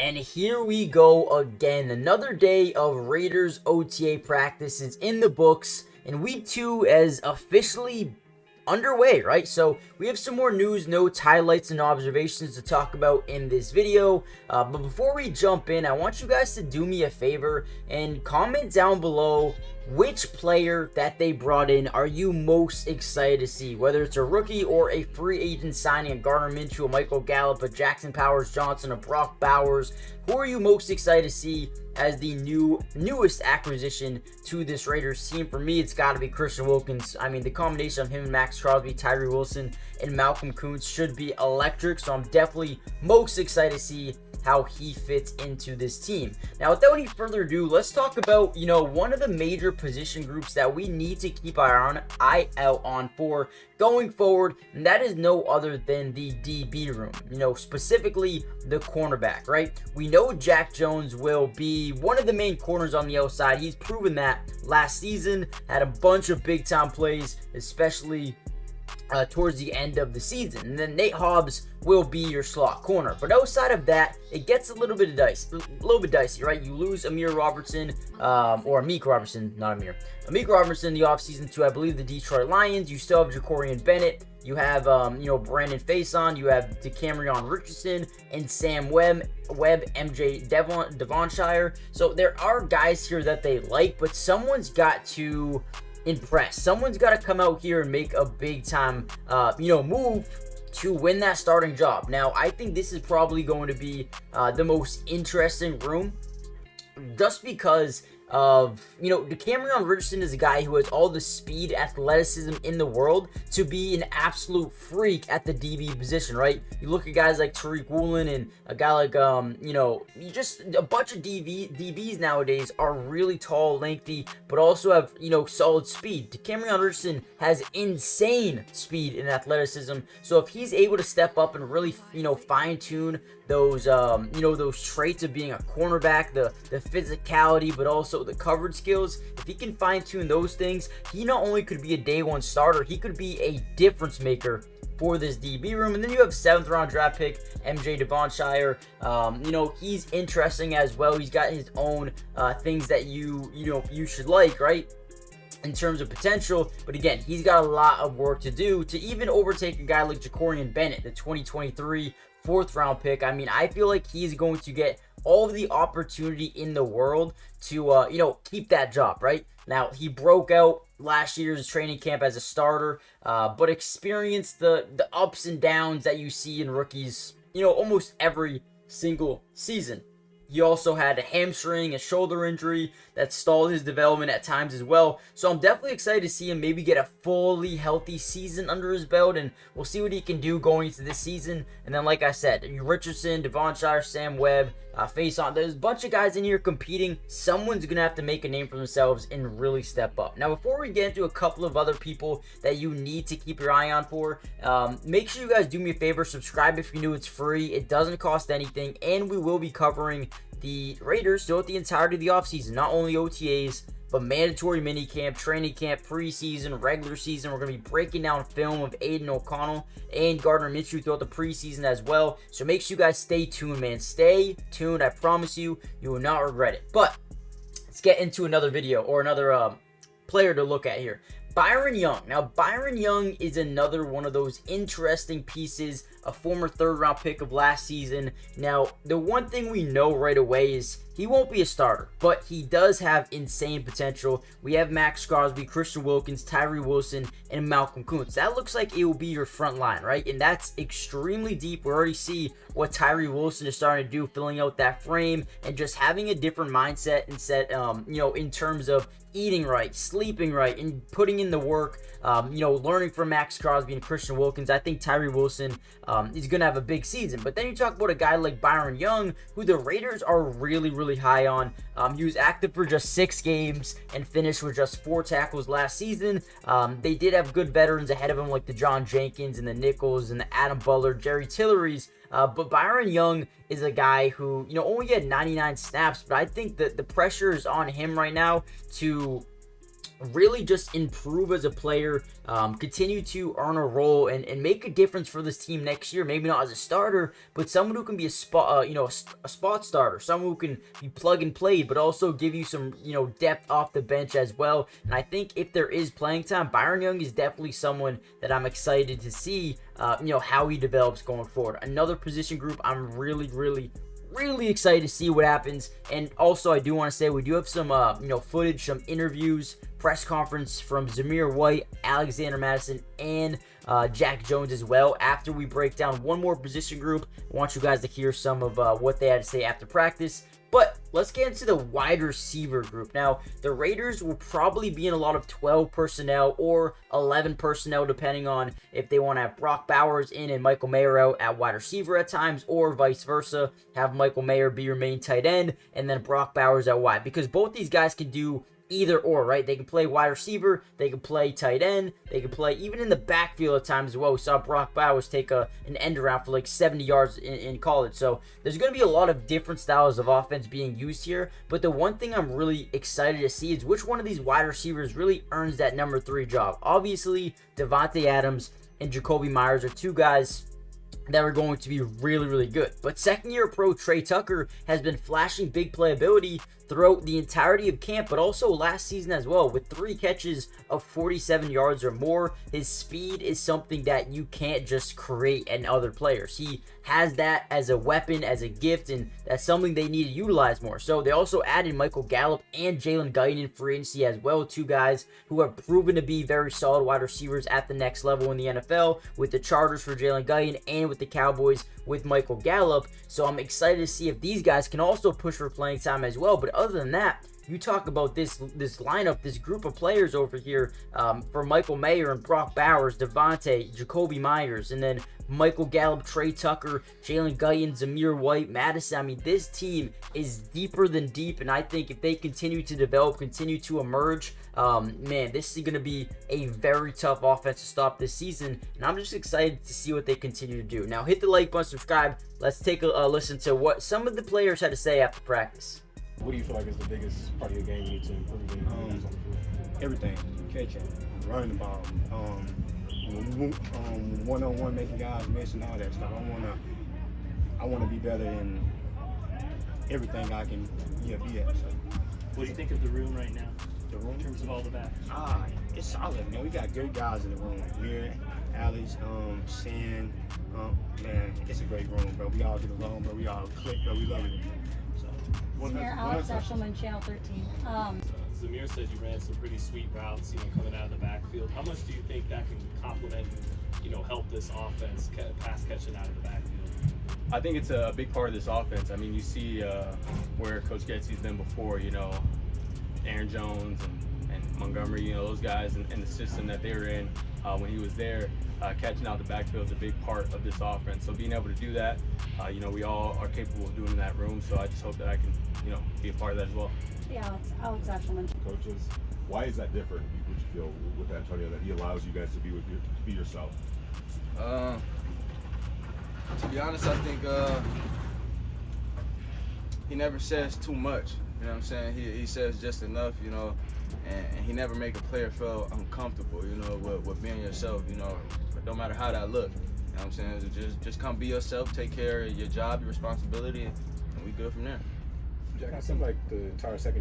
And here we go again. Another day of Raiders OTA practice is in the books, and week 2 is officially underway, right? So we have some more news, notes, highlights, and observations to talk about in this video. But before we jump in, I want you guys to do me a favor and comment down below which player that they brought in are you most excited to see, whether it's a rookie or a free agent signing, a Gardner Minshew, a Michael Gallup, a Jackson Powers-Johnson, a Brock Bowers. Who are you most excited to see as the newest acquisition to this Raiders team? For me, it's got to be Christian Wilkins. I mean, the combination of him and Max Crosby, Tyree Wilson, and Malcolm Koonce should be electric, so I'm definitely most excited to see how he fits into this team. Now, without any further ado, let's talk about, one of the major position groups that we need to keep our eye out on for going forward, and that is no other than the DB room, specifically the cornerback, right? We know Jack Jones will be one of the main corners on the outside. He's proven that last season, had a bunch of big-time plays, especially towards the end of the season. And then Nate Hobbs will be your slot corner. But outside of that, it gets a little bit dicey, right? You lose Amik Robertson in the offseason to, I believe, the Detroit Lions. You still have Jacorian Bennett. You have, Brandon Faison. You have DeCamerion Richardson and Sam Webb, MJ Devonshire. So there are guys here that they like, but someone's got to impress. Someone's got to come out here and make a big time, move to win that starting job. Now, I think this is probably going to be the most interesting room, just because of, DeCamerion Richardson is a guy who has all the speed, athleticism in the world to be an absolute freak at the DB position, right? You look at guys like Tariq Woolen and a guy like, just a bunch of DBs nowadays are really tall, lengthy, but also have, solid speed. DeCamerion Richardson has insane speed and athleticism, so if he's able to step up and really, fine-tune those, those traits of being a cornerback, the physicality, but also the coverage skills, if he can fine-tune those things, he not only could be a day one starter, he could be a difference maker for this DB room. And then you have 7th round draft pick MJ Devonshire. He's interesting as well. He's got his own things that you should like, right, in terms of potential. But again, he's got a lot of work to do to even overtake a guy like Jacorian Bennett, the 2023 4th round pick. I mean, I feel like he's going to get all of the opportunity in the world to, keep that job, right? Now, he broke out last year's training camp as a starter, but experienced the ups and downs that you see in rookies, almost every single season. He also had a hamstring, a shoulder injury that stalled his development at times as well. So I'm definitely excited to see him maybe get a fully healthy season under his belt, and we'll see what he can do going into this season. And then, like I said, Richardson, Devonshire, Sam Webb, Faison. There's a bunch of guys in here competing. Someone's going to have to make a name for themselves and really step up. Now, before we get into a couple of other people that you need to keep your eye on for, make sure you guys do me a favor. Subscribe if you're new. It's free. It doesn't cost anything. And we will be covering the Raiders throughout the entirety of the offseason. Not only OTAs, but mandatory minicamp, training camp, preseason, regular season. We're going to be breaking down film of Aiden O'Connell and Gardner Minshew throughout the preseason as well. So make sure you guys stay tuned, man. Stay tuned. I promise you, you will not regret it. But let's get into another video or another player to look at here. Byron Young. Now, Byron Young is another one of those interesting pieces, a former 3rd round pick of last season. Now, the one thing we know right away is he won't be a starter, but he does have insane potential. We have Max Crosby, Christian Wilkins, Tyree Wilson, and Malcolm Koonce. That looks like it will be your front line, right? And that's extremely deep. We already see what Tyree Wilson is starting to do, filling out that frame and just having a different mindset and set, in terms of eating right, sleeping right, and putting in the work, learning from Max Crosby and Christian Wilkins. I think Tyree Wilson is going to have a big season. But then you talk about a guy like Byron Young, who the Raiders are really, really high on. He was active for just 6 games and finished with just 4 tackles last season. They did have good veterans ahead of him, like the John Jenkins and the Nichols and the Adam Butler, Jerry Tillery's. But Byron Young is a guy who, only had 99 snaps, but I think that the pressure is on him right now to really just improve as a player, continue to earn a role and make a difference for this team next year. Maybe not as a starter, but someone who can be a spot, a spot starter, someone who can be plug and play, but also give you some, depth off the bench as well. And I think if there is playing time, Byron Young is definitely someone that I'm excited to see, how he develops going forward. Another position group I'm really excited to see what happens. And also, I do want to say we do have some footage, some interviews, press conference from Zamir White, Alexander Madison, and Jack Jones as well. After we break down one more position group, I want you guys to hear some of what they had to say after practice. But let's get into the wide receiver group. Now, the Raiders will probably be in a lot of 12 personnel or 11 personnel, depending on if they want to have Brock Bowers in and Michael Mayer out at wide receiver at times, or vice versa, have Michael Mayer be your main tight end and then Brock Bowers out wide. Because both these guys can do either or, right? They can play wide receiver, they can play tight end, they can play even in the backfield at times as well. We saw Brock Bowers take an end around for like 70 yards in college. So there's going to be a lot of different styles of offense being used here. But the one thing I'm really excited to see is which one of these wide receivers really earns that number 3 job. Obviously, Devontae Adams and Jacoby Myers are two guys that are going to be really good. But second-year pro Trey Tucker has been flashing big playability throughout the entirety of camp, but also last season as well, with 3 catches of 47 yards or more. His speed is something that you can't just create in other players. He has that as a weapon, as a gift, and that's something they need to utilize more. So they also added Michael Gallup and Jalen Guyton in free agency as well, 2 guys who have proven to be very solid wide receivers at the next level in the NFL, with the Chargers for Jalen Guyton and with the Cowboys with Michael Gallup. So I'm excited to see if these guys can also push for playing time as well. But other than that, you talk about this lineup, this group of players over here, for Michael Mayer and Brock Bowers, Devontae, Jacoby Myers, and then Michael Gallup, Trey Tucker, Jalen Guyton, Zamir White, Madison. I mean, this team is deeper than deep, and I think if they continue to develop, continue to emerge, man, this is going to be a very tough offense to stop this season, and I'm just excited to see what they continue to do. Now, hit the like button, subscribe. Let's take a listen to what some of the players had to say after practice. What do you feel like is the biggest part of your game you need to improve in? Everything, catching, running the ball, one-on-one making guys miss and all that stuff. I wanna be better in everything I can be at. So. What do you think of the room right now? The room? In terms of all the backs? It's solid, man. We got good guys in the room. Mir, Alex, Sin, man, it's a great room, bro. We all get along, bro. We all click, bro. We love it. Alex Eshelman, Channel 13. Zamir said you ran some pretty sweet routes, coming out of the backfield. How much do you think that can complement and, help this offense pass catching out of the backfield? I think it's a big part of this offense. I mean, you see where Coach Getsy's been before, Aaron Jones and Montgomery, those guys and the system that they were in when he was there, catching out the backfield is a big part of this offense. So being able to do that, we all are capable of doing in that room. So I just hope that I can, be a part of that as well. Yeah, Alex Eshelman. Coaches, why is that different? Would you feel with Antonio that he allows you guys to be yourself? To be honest, I think he never says too much. You know what I'm saying? He says just enough, and he never make a player feel uncomfortable, with being yourself, but no matter how that look. You know what I'm saying? Just come be yourself, take care of your job, your responsibility, and we good from there. Jack, it seemed like the entire second